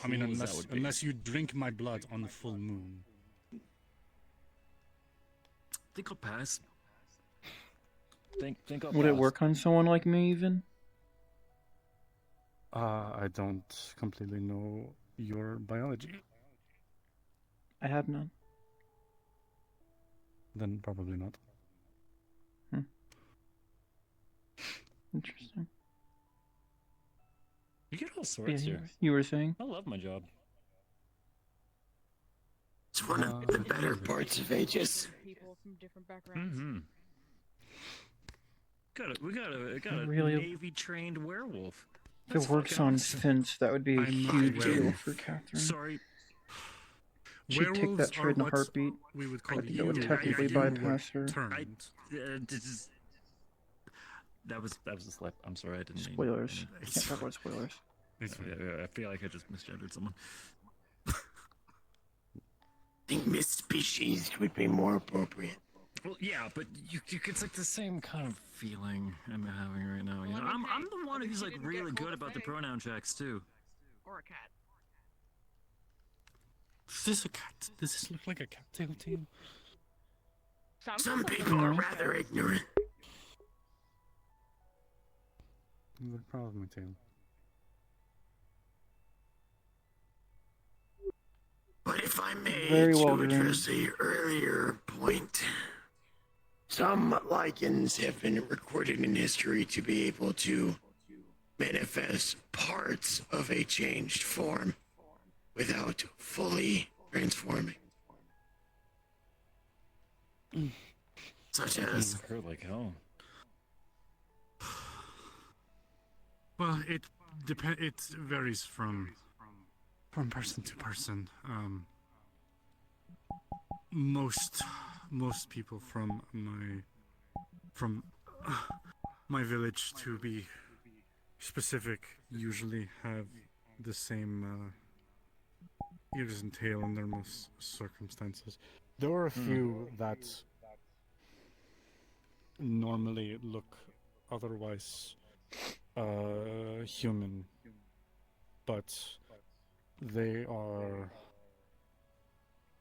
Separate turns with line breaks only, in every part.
I mean,
cool as that would be.
unless you drink my blood on the full moon.
I think I'll pass. Think I'll
Would
pass.
it work on someone like me, even?
I don't completely know your biology.
I have none.
Then probably not.
Interesting.
You get all sorts here.
You were saying?
I love my job.
It's one of the better parts of Aegis.
People from different backgrounds.
We got a
Really-
Navy-trained werewolf.
If it works on synths, that would be a huge deal for Catherine.
Sorry.
She'd take that trade in a heartbeat.
We would call
I think it would technically
if you were
bypass her.
turned.
That was a slip. I'm sorry, I didn't mean.
Spoilers. I can't talk about spoilers.
Yeah, I feel like I just misgendered someone.
I think mixed species would be more appropriate.
Well, yeah, but it's like the same kind of feeling I'm having right now. You know, I'm the one who's like really good about the pronoun checks too.
Or a cat.
Is this a cat? Does this look like a cattail team?
Some people are rather ignorant.
I'm proud of my tail.
But if I may,
Very well
to address the earlier point, some lichens have been recorded in history to be able to manifest parts of a changed form without fully transforming. Such as...
hurt like hell.
Well, it varies from person to person. Most people from my village, to be specific, usually have the same ears and tail in their most circumstances. There are a few that normally look otherwise human, but they are,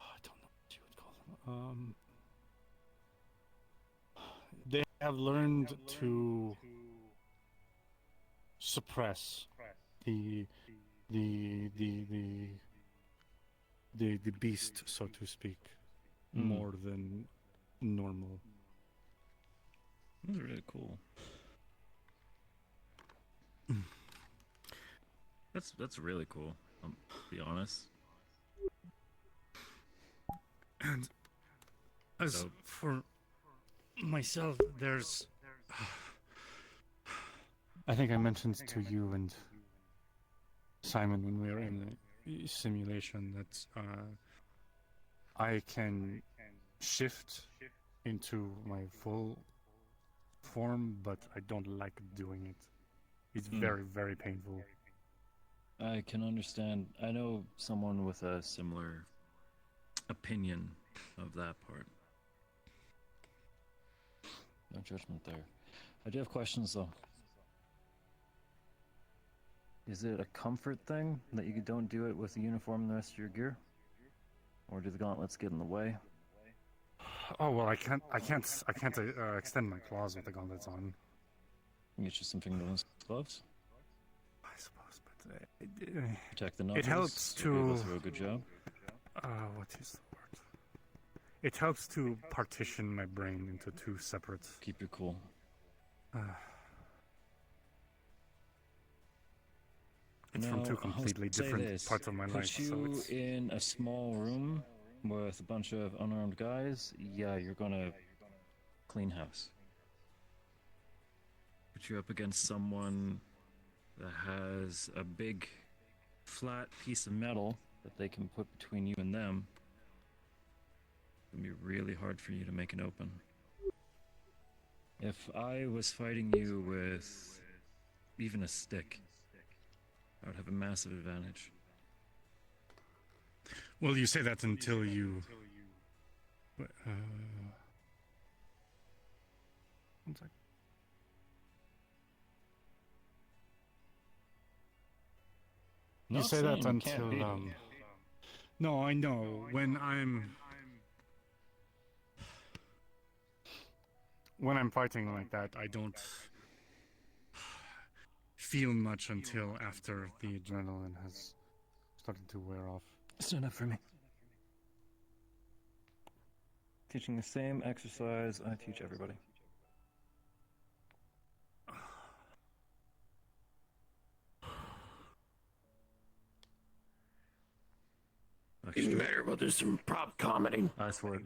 I don't know what you would call them. They have learned to suppress the beast, so to speak, more than normal.
That's really cool. That's really cool. To be honest.
And as for myself, there's... I think I mentioned to you and Simon when we were in the simulation that I can shift into my full form, but I don't like doing it. It's very, very painful.
I can understand. I know someone with a similar opinion of that part. No judgment there. I do have questions though. Is it a comfort thing that you don't do it with the uniform and the rest of your gear? Or do the gauntlets get in the way?
Oh well, I can't extend my claws with the gauntlets on.
Get you some fingerless gloves.
I suppose, but
Protect the knuckles.
it helps
You'll be able
to.
to do a good job.
What is the word? It helps to partition my brain into two separate.
Keep your cool.
It's from two completely different parts of my life.
Put you in a small room with a bunch of unarmed guys. Yeah, you're gonna clean house. Put you up against someone that has a big, flat piece of metal that they can put between you and them. It'll be really hard for you to make it open. If I was fighting you with even a stick, I would have a massive advantage.
Well, you say that until you. One sec. You
Not
say that
saying you can't
until
beat him.
No, I know. When I'm fighting like that, I don't feel much until after the adrenaline has started to wear off.
Stand up for me. Teaching the same exercise I teach everybody.
Even better, we'll do some prop comedy.
I swear.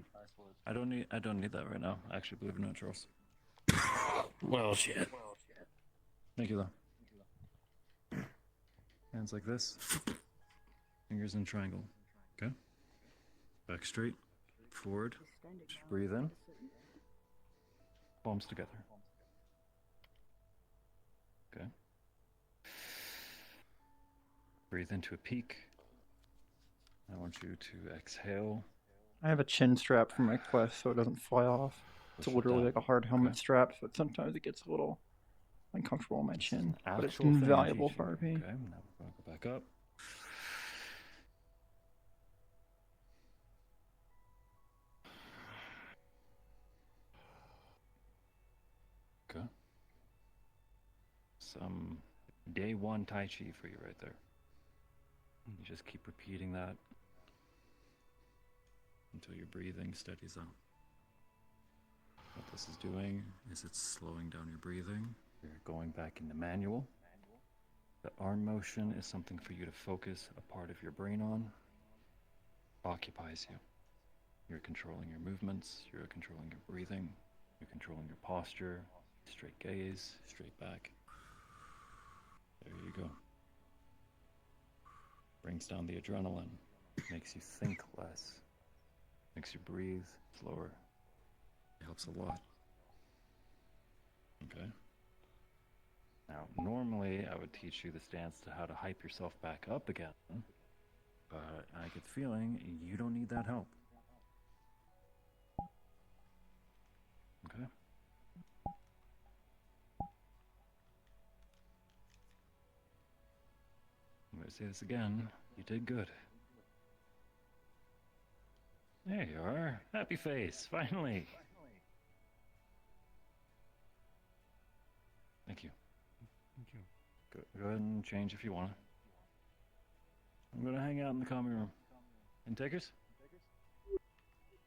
I don't need that right now. Actually, believe it or not, Charles.
Well, shit.
Thank you though. Hands like this. Fingers in triangle. Okay. Back straight. Forward. Just breathe in. Palms together. Okay. Breathe into a peak. I want you to exhale.
I have a chin strap for my quest so it doesn't fly off. It's
Push it
literally
down.
like a hard helmet
Okay.
strap, so sometimes it gets a little uncomfortable on my chin. But it's
Actual thing I
invaluable
teach
for
you.
RP.
Okay, now we're going to go back up. Okay. Some day one Tai Chi for you right there. You just keep repeating that until your breathing steadies out. What this is doing is it's slowing down your breathing. You're going back into manual. The arm motion is something for you to focus a part of your brain on. Occupies you. You're controlling your movements, you're controlling your breathing, you're controlling your posture, straight gaze, straight back. There you go. Brings down the adrenaline, makes you think less, makes you breathe slower. It helps a lot. Okay. Now, normally I would teach you the stance to how to hype yourself back up again, but I get the feeling you don't need that help. Okay. I'm going to say this again. You did good. There you are. Happy face, finally. Thank you.
Thank you.
Go ahead and change if you want. I'm going to hang out in the common room. And takers?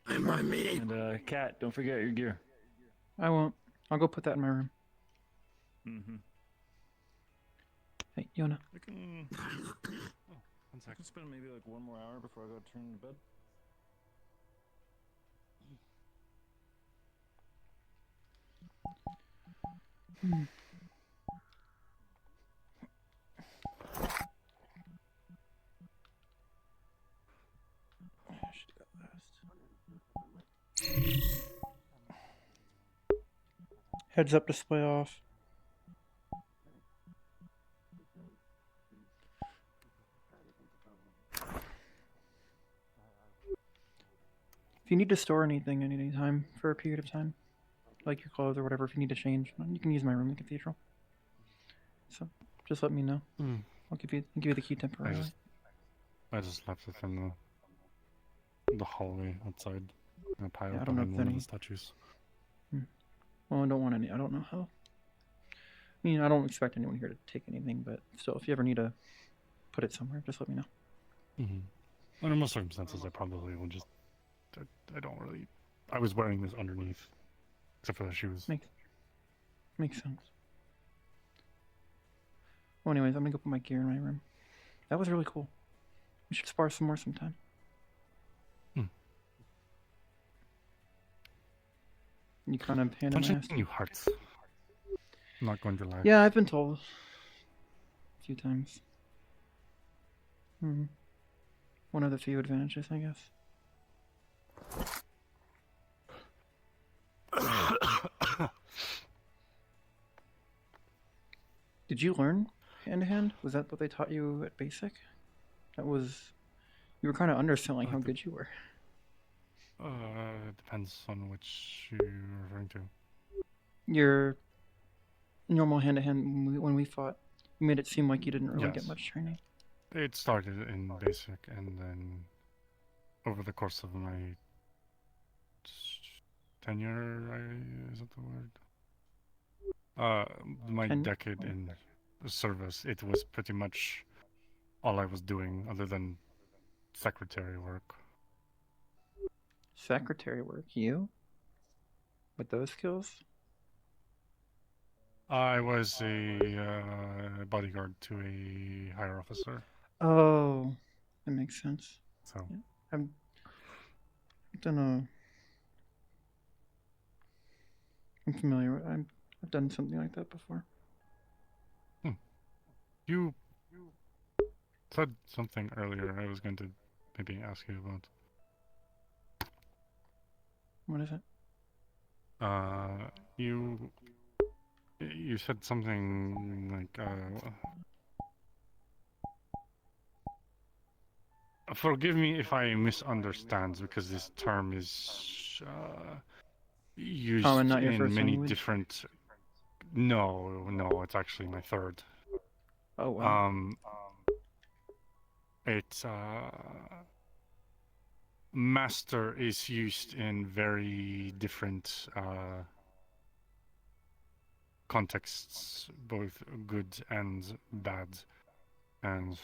I'm on me.
And, Kat, don't forget your gear.
I won't. I'll go put that in my room.
Mm-hmm.
Hey, Yona.
I can
One second.
spend maybe like 1 more hour before I go turn to bed.
Heads up display off. If you need to store anything at any time for a period of time, like your clothes or whatever, if you need to change, you can use my room in the cathedral. So just let me know. I'll give you the key temporarily.
I just left it in the hallway outside. In a pile
I don't know
behind
if
one of
any-
the statues.
Well, I don't want any. I don't know how. I mean, I don't expect anyone here to take anything, but still, if you ever need to put it somewhere, just let me know.
Mm-hmm. Under most circumstances, I probably will just. I don't really. I was wearing this underneath, except for the shoes.
Makes sense. Well, anyways, I'm gonna go put my gear in my room. That was really cool. We should spar some more sometime. You kind of hand in my ass.
Punching you hearts. I'm not going to lie.
Yeah, I've been told a few times. One of the few advantages, I guess. Did you learn hand-to-hand? Was that what they taught you at basic? That was... You were kind of underselling how good you were.
It depends on which you're referring to.
Your normal hand-to-hand, when we fought, you made it seem like you didn't really get
Yes.
much training.
it started in basic, and then over the course of my tenure, is that the word? My decade in service, it was pretty much all I was doing, other than secretary work.
Secretary work, you? With those skills?
I was a bodyguard to a higher officer.
Oh, that makes sense.
So
yeah. I've done a. I'm familiar with. I've done something like that before.
you said something earlier. I was going to maybe ask you about.
What is it?
You said something like forgive me if I misunderstand, because this term is used
Common, not your
in
first
many
language?
different. No, it's actually my third.
Oh wow.
It's master is used in very different contexts, both good and bad. And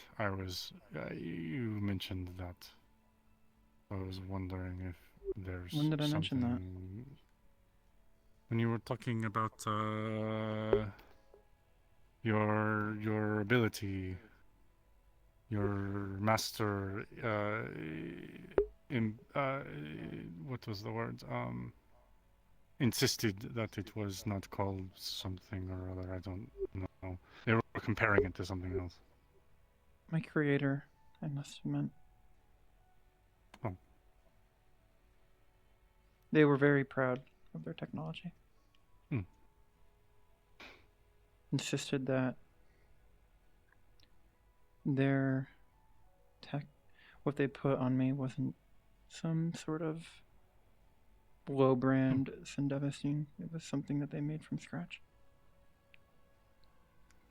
you mentioned that. I was wondering if there's
When did I mention that?
something. When you were talking about your ability, your master, what was the word? Insisted that it was not called something or other. I don't know. They were comparing it to something else.
My creator, I must have meant.
Oh.
They were very proud of their technology. Insisted that their tech, what they put on me, wasn't some sort of low brand Sindevestine. It was something that they made from scratch.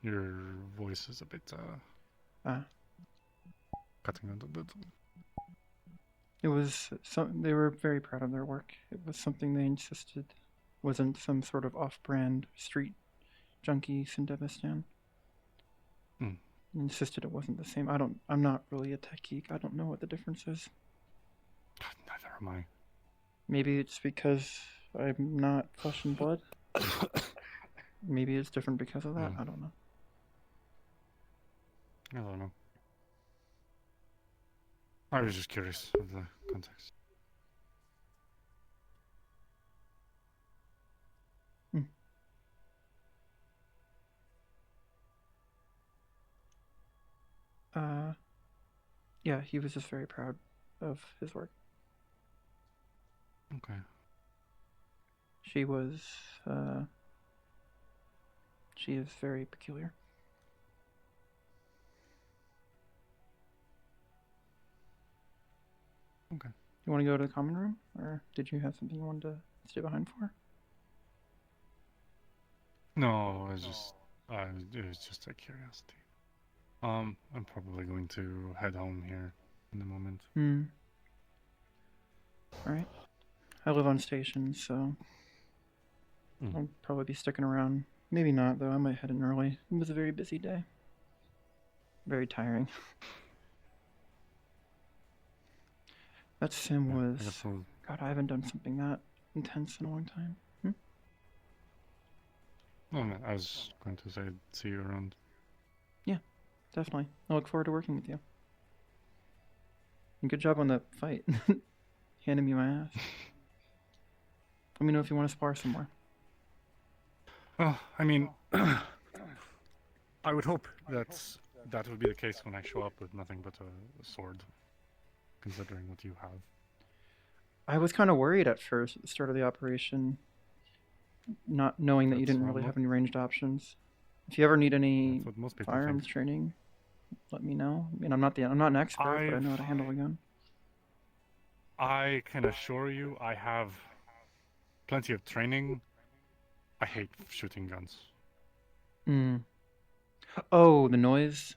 Your voice is a bit cutting out a bit.
It was they were very proud of their work. It was something they insisted wasn't some sort of off-brand street junkie Sindevestan. Insisted it wasn't the same. I'm not really a tech geek. I don't know what the difference is.
Neither am I.
Maybe it's because I'm not flesh and blood. Maybe it's different because of that. I don't know.
I don't know. I was just curious of the context.
Yeah, he was just very proud of his work.
Okay.
She is very peculiar.
Okay.
You want to go to the common room, or did you have something you wanted to stay behind for?
No, it was just a curiosity. I'm probably going to head home here in a moment.
Alright. I live on station, so I'll probably be sticking around. Maybe not, though. I might head in early. It was a very busy day. Very tiring. That sim was... God, I haven't done something that intense in a long time.
Oh, man, I was going to say, see you around.
Yeah, definitely. I look forward to working with you. And good job on that fight. Handing me my ass. Let me know if you want to spar some more.
Well, I mean, I would hope that would be the case when I show up with nothing but a sword, considering what you have.
I was kind of worried at first at the start of the operation, not knowing that you didn't really have any ranged options. If you ever need any firearms training, let me know. I mean, I'm not an expert, but I know how to handle a gun.
I can assure you, I have plenty of training. I hate shooting guns.
Oh, the noise.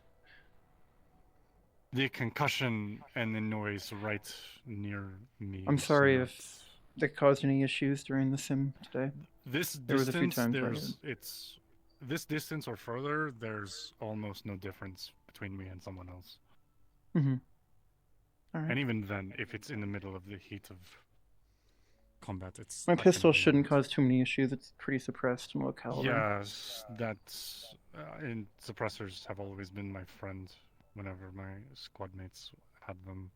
the concussion and the noise right near me.
I'm
is
sorry
not-
if that caused any issues during the sim today.
this
There was a few
distance,
times where I
it's this distance or further, there's almost no difference between me and someone else.
Mm-hmm. All right.
And even then, if it's in the middle of the heat of combat, it's
My
I can
pistol
ignore
shouldn't
it.
cause too many issues. It's pretty suppressed in low caliber.
Yes, that's and suppressors have always been my friend whenever my squad mates had them.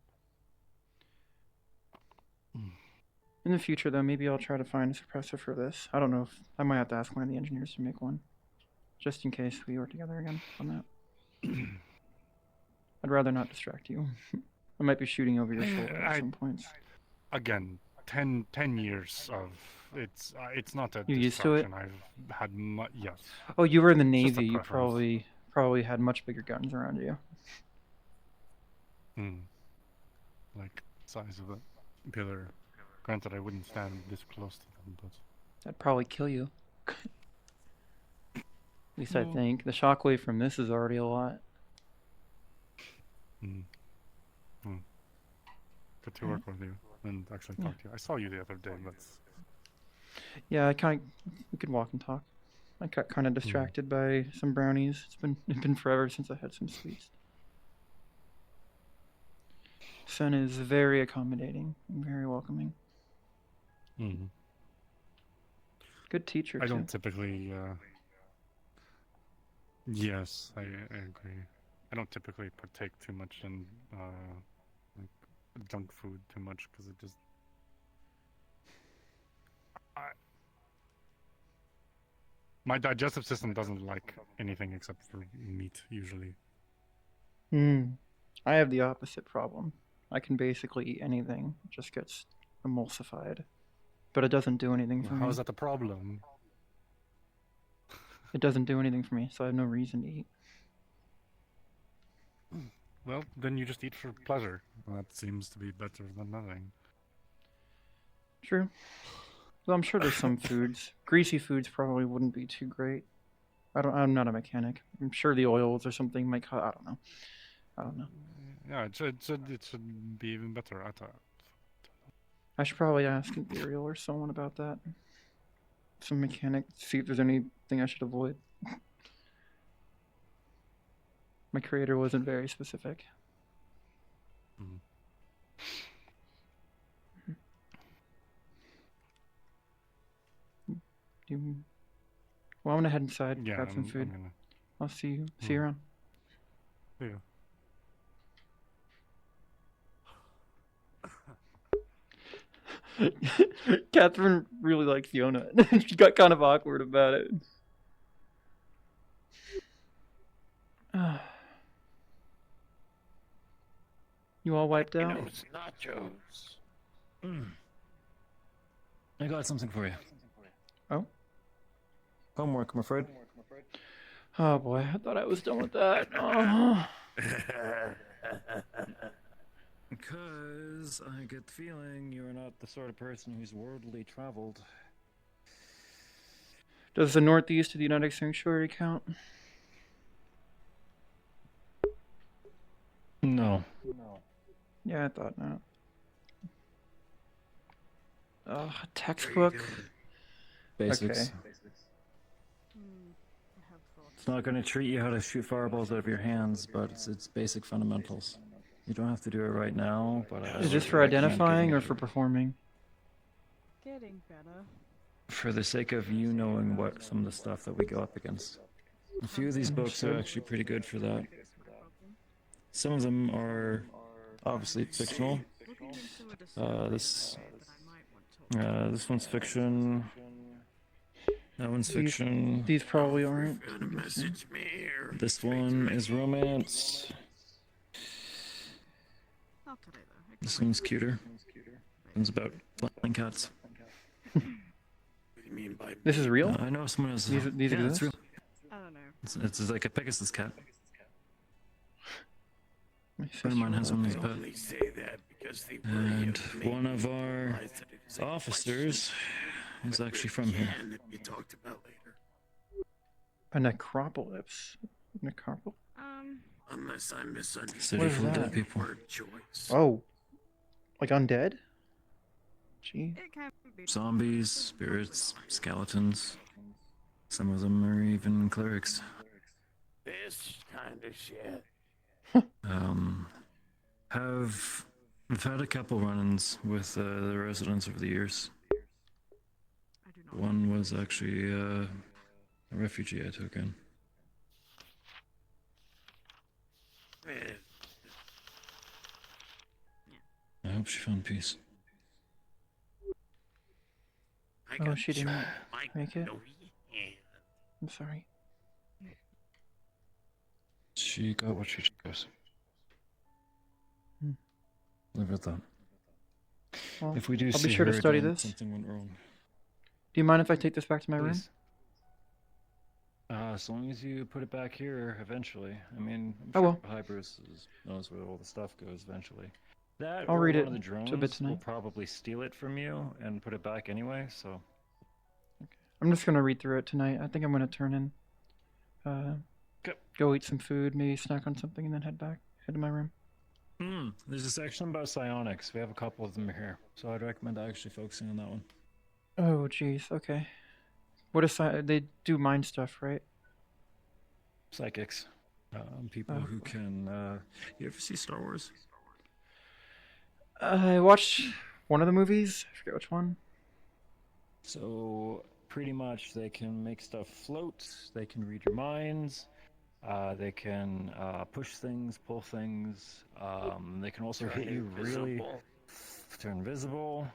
In the future, though, maybe I'll try to find a suppressor for this. I don't know if I might have to ask one of the engineers to make one, just in case we work together again on that. I'd rather not distract you. I might be shooting over your shoulder at some points.
Again, 10 years of it's not a
You used to it?
distraction. I've had yes.
Oh, you were in the
It's just a
Navy. You
preference.
probably had much bigger guns around you.
Like size of a pillar. Granted, I wouldn't stand this close to them, but
That'd probably kill you. At least I
No.
think. The shockwave from this is already a lot.
good to work with you and actually talk to you. I saw you the other day, but
Yeah, we could walk and talk. I got kind of distracted by some brownies. It's been forever since I had some sweets. Sen is very accommodating and very welcoming. Good teacher,
I
too.
don't typically. Yes, I agree. I don't typically partake too much in like junk food too much because it just. My digestive system doesn't like anything except for meat usually.
I have the opposite problem. I can basically eat anything. It just gets emulsified. But it doesn't do anything for
How
me.
is that the problem?
It doesn't do anything for me, so I have no reason to eat.
Well, then you just eat for pleasure. That seems to be better than nothing.
True. Well, I'm sure there's some foods. Greasy foods probably wouldn't be too great. I'm not a mechanic. I'm sure the oils or something might cause. I don't know.
Yeah, it should be even better.
I should probably ask Imperial or someone about that. Some mechanic, see if there's anything I should avoid. My creator wasn't very specific. Well, I'm gonna head inside,
Yeah,
grab some
I'm
food.
gonna.
I'll see you around.
Yeah.
Katherine really likes Fiona. She got kind of awkward about it. You all wiped out?
Those nachos.
I got something for you.
Oh?
Homework, I'm afraid.
Oh boy, I thought I was done with that. Oh.
Because I get the feeling you're not the sort of person who's worldly traveled.
Does the northeast of the United Sanctuary count?
No.
Yeah, I thought not. Textbook?
Basics.
Okay.
I have thoughts.
It's not going to treat you how to shoot fireballs out of your hands, but it's basic fundamentals. You don't have to do it right now, but
Is this for identifying or for performing?
Getting better.
for the sake of you knowing what some of the stuff that we go up against. A few of these books are actually pretty good for that. Some of them are obviously fictional.
Looking into a discovery
This
that I might want to
this one's fiction. That one's fiction.
These probably aren't.
Gonna message me here.
This one is romance.
Not today though.
This one's cuter. This one's about flying cats.
What do you mean by
This is real?
I know someone else.
These
Yeah, it's
exist?
real.
I don't know.
It's like a Pegasus cat.
My
A friend of mine has one as a pet.
only say that because they worry
And
of me
one of our
realize that it is a
officers is
question
actually from here.
can be talked about later.
A necropolis. Necropol?
Unless I'm
City
misunderstanding
full
full
of
of
that?
dead people.
word choice.
Oh, like undead? Gee.
It can be.
Zombies, spirits, skeletons. Some of them are even clerics.
This kind of shit.
We've had a couple run-ins with the residents over the years.
I do not.
One was actually a refugee I took in.
Eh,
I hope she found peace.
I
Oh,
got
she didn't
shot by
make it?
no hand.
I'm sorry.
She got what she chose.
Hmm.
Live with that.
Well,
If we do
I'll
see
be sure
her
to study
again,
this.
something went wrong.
Do you mind if I take this back to my room?
Please. As long as you put it back here eventually. I mean, I'm
I
sure
will.
Hybris knows where all the stuff goes eventually. That
I'll
or
read
one
it
of the
to a bit
drones will
tonight.
probably steal it from you and put it back anyway, so...
I'm just gonna read through it tonight. I think I'm gonna turn in.
Okay.
Go eat some food, maybe snack on something, and then head to my room.
There's a section about psionics. We have a couple of them here, so I'd recommend actually focusing on that one.
Oh, jeez. Okay. What is they do mind stuff, right?
Psychics. People who can... you ever see Star Wars?
I watched one of the movies. I forget which one.
So, pretty much they can make stuff float, they can read your minds, they can push things, pull things, they can also hit you really... Turn invisible.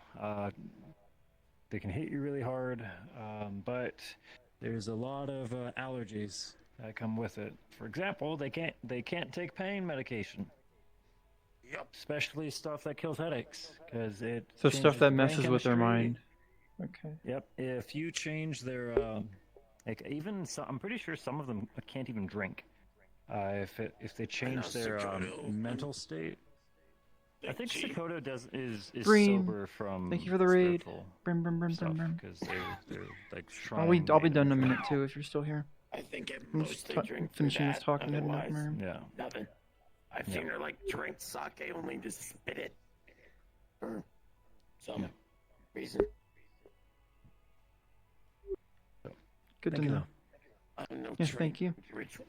They can hit you really hard, but there's a lot of allergies that come with it. For example, they can't take pain medication.
Yep.
Especially stuff that kills headaches, because it
So
changes
stuff that
the brain
messes with their
chemistry.
mind. Okay.
Yep. If you change their, like even some, I'm pretty sure some of them can't even drink. If they change their mental state. I think Sakoto is
Green.
sober from
Thank you for the raid.
spiritual
Brim, brim, brim,
stuff
brim, brim.
because they're like
I'll
shrine
be done in a
made
minute too if you're still here.
I think I
I'm just
mostly drink for
finishing this
that.
talk and heading up to
Otherwise,
my room.
Yeah.
nothing. I've seen her like drink sake only to spit it for some reason.
Good to
Thank you,
know.
I don't know.
Yes, thank you.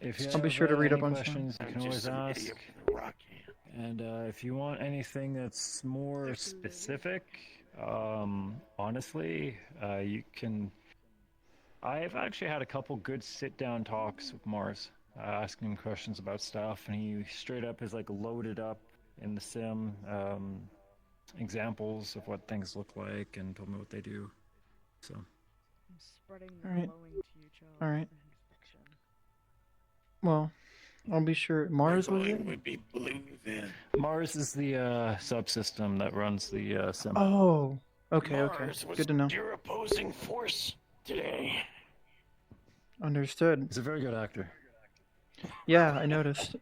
If you
I'll be
have,
sure to read
any
up on
questions, you
I'm
can
just
always
some idiot
ask.
with a rock hand.
And if you want anything that's more specific, honestly, you can. I've actually had a couple good sit-down talks with Mars, asking him questions about stuff, and he straight up is like loaded up in the sim examples of what things look like and told me what they do. So.
I'm spreading the
Alright.
glowing to you, Charles.
Alright.
for inspection.
Well, I'll be sure. Mars was it?
Would be blue then.
Mars is the subsystem that runs the sim.
Oh. Okay. Okay.
Mars was
Good to know.
your opposing force today.
Understood.
He's a very good actor.
Yeah, I noticed.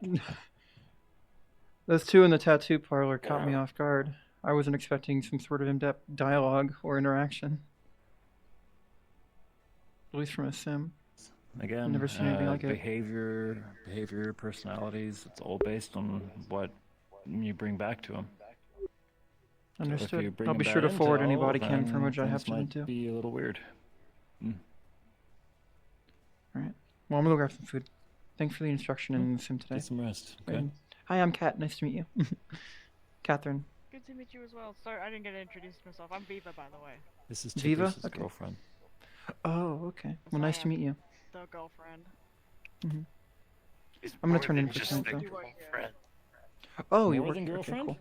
Those two in the tattoo parlor caught me off guard. I wasn't expecting some sort of in-depth dialogue or interaction. At least from a sim.
Again,
Never seen anything like it.
behavior, personalities. It's all based on what you bring back to him.
Understood.
If you bring
I'll
him
be
bad
sure to forward
intel,
any body cam
then
footage I have
things
to them
might
too.
be a little weird.
Alright. Well, I'm gonna go grab some food. Thanks for the instruction in the sim today.
Get some rest. Okay.
And hi, I'm Kat. Nice to meet you. Katherine.
Good to meet you as well. Sorry, I didn't get to introduce myself. I'm Viva, by the way.
This is
Viva?
Chicos'
Okay.
girlfriend.
Oh, okay. Well,
So I
nice to
am
meet you.
The girlfriend.
It's
I'm gonna
more
turn in
than
for
just
tonight,
the
though.
girlfriend.
Oh, you
More
work
than
okay,
girlfriend?
cool.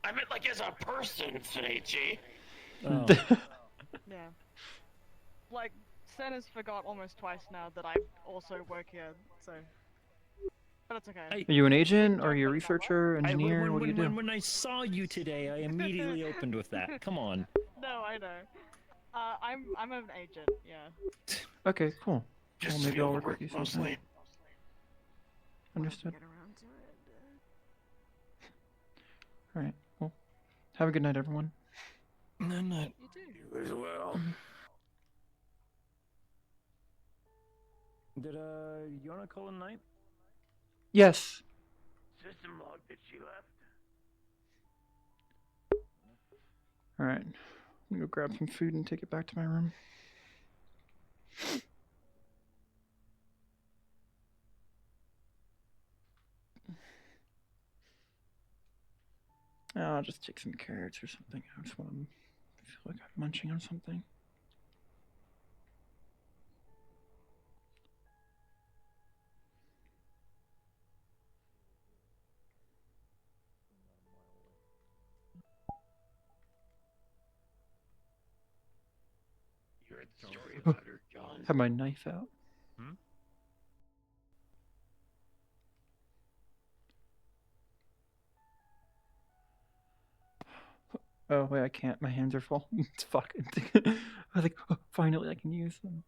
I meant like as a person, Seiichi.
Oh.
Yeah. Like, Sen has forgot almost twice now that I also work here, so. But it's okay.
Hey.
Are you an agent? Or are you a
Don't put it that way.
researcher, engineer? What do you do?
When I saw you today, I immediately opened with that. Come on.
No, I know. I'm an agent, yeah.
Okay, cool.
Just
Well, maybe
feel
I'll
the
work with you
mostly.
sometime. Understood.
Get around to it.
Alright, well, have a good night, everyone.
No, no.
You do.
You as well.
Did Yona call a night?
Yes.
System log that she left.
Alright. I'm gonna go grab some food and take it back to my room. I'll just take some carrots or something. I just want to feel like I'm munching on something.
You heard the story about her, John.
Have my knife out.
Hmm?
Oh, wait, I can't. My hands are full. It's fucking. I was like, oh, finally I can use them.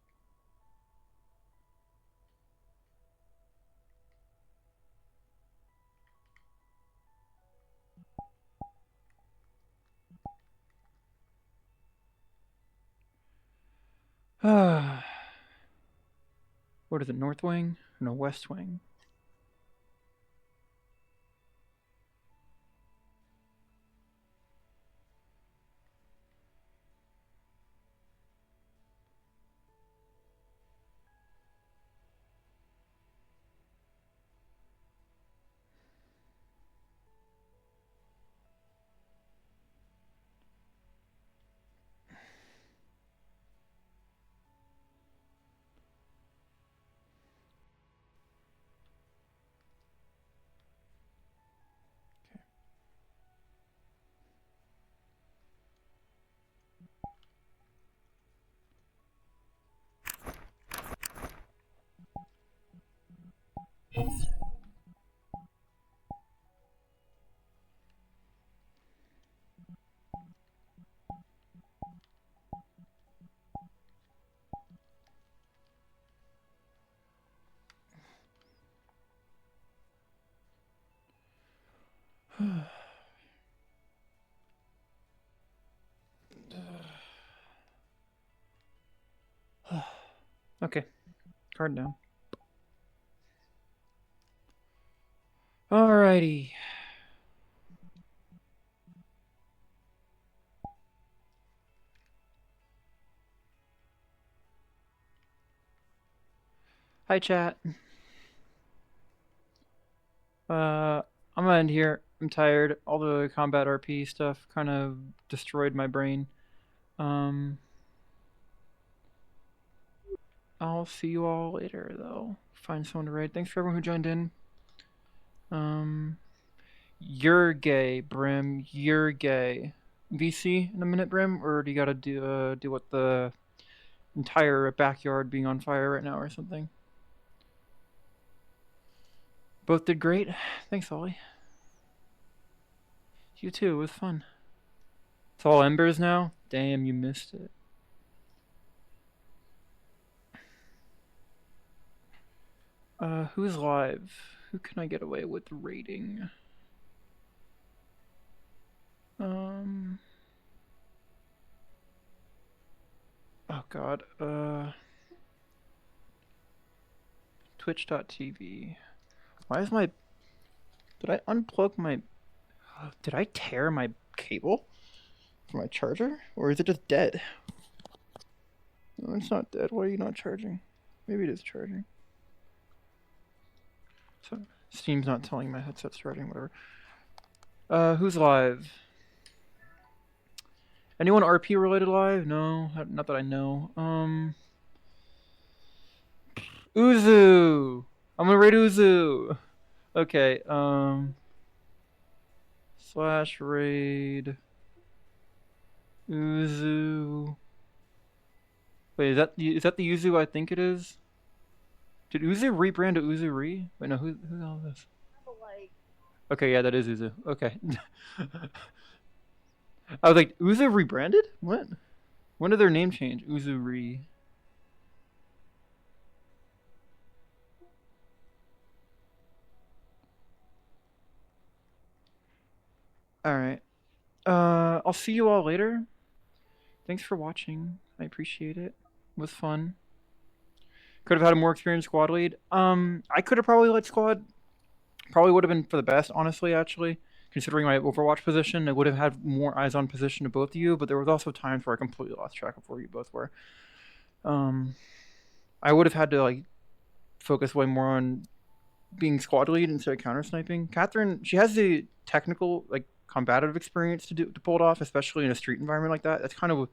What is it, North Wing? No, West Wing. Okay, card down. Alrighty. Hi, chat. I'm gonna end here. I'm tired. All the combat RP stuff kind of destroyed my brain. I'll see you all later, though. Find someone to raid. Thanks for everyone who joined in. You're gay, Brim. You're gay. VC in a minute, Brim, or do you gotta do what the entire backyard being on fire right now or something? Both did great. Thanks, Ollie. You too. It was fun. It's all embers now? Damn, you missed it. Who's live? Who can I get away with raiding? Oh god. Twitch.tv. Why is my... Did I unplug my... Did I tear my cable for my charger? Or is it just dead? No, it's not dead. Why are you not charging? Maybe it is charging. So, Steam's not telling my headset's charging, whatever. Who's live? Anyone RP related live? No, not that I know. Uzu! I'm gonna raid Uzu! Okay, slash raid Uzu. Wait, is that the Uzu I think it is? Did Uzu rebrand to Uzu-Re? Wait, no, who the hell is this? Okay, yeah, that is Uzu. Okay. I was like, Uzu rebranded? What? When did their name change? Uzu-Re. Alright. I'll see you all later. Thanks for watching. I appreciate it. It was fun. Could have had a more experienced squad lead. I could have probably led squad. Probably would have been for the best, honestly, actually. Considering my Overwatch position, I would have had more eyes on position to both of you, but there was also times where I completely lost track of where you both were. I would have had to like focus way more on being squad lead instead of counter sniping. Katherine, she has the technical, like combative experience to pull it off, especially in a street environment like that. That's kind of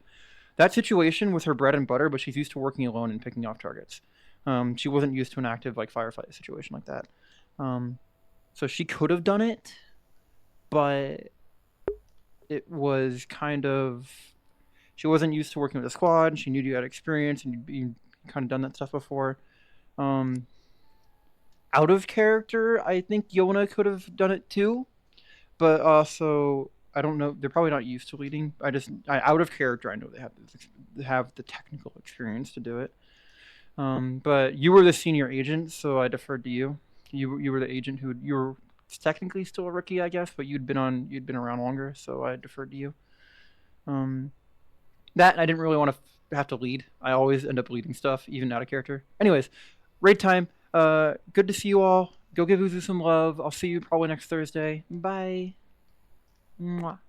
that situation was her bread and butter, but she's used to working alone and picking off targets. She wasn't used to an active like firefight situation like that. So she could have done it, but it was kind of she wasn't used to working with a squad. She knew you had experience and you'd kind of done that stuff before. Out of character, I think Yona could have done it too, but also I don't know. They're probably not used to leading. Out of character, I know they have the technical experience to do it. But you were the senior agent, so I deferred to you. You were the agent you were technically still a rookie, I guess, but you'd been around longer, so I deferred to you. That I didn't really want to have to lead. I always end up leading stuff, even out of character. Anyways, raid time. Good to see you all. Go give Uzu some love. I'll see you probably next Thursday. Bye. Mwah.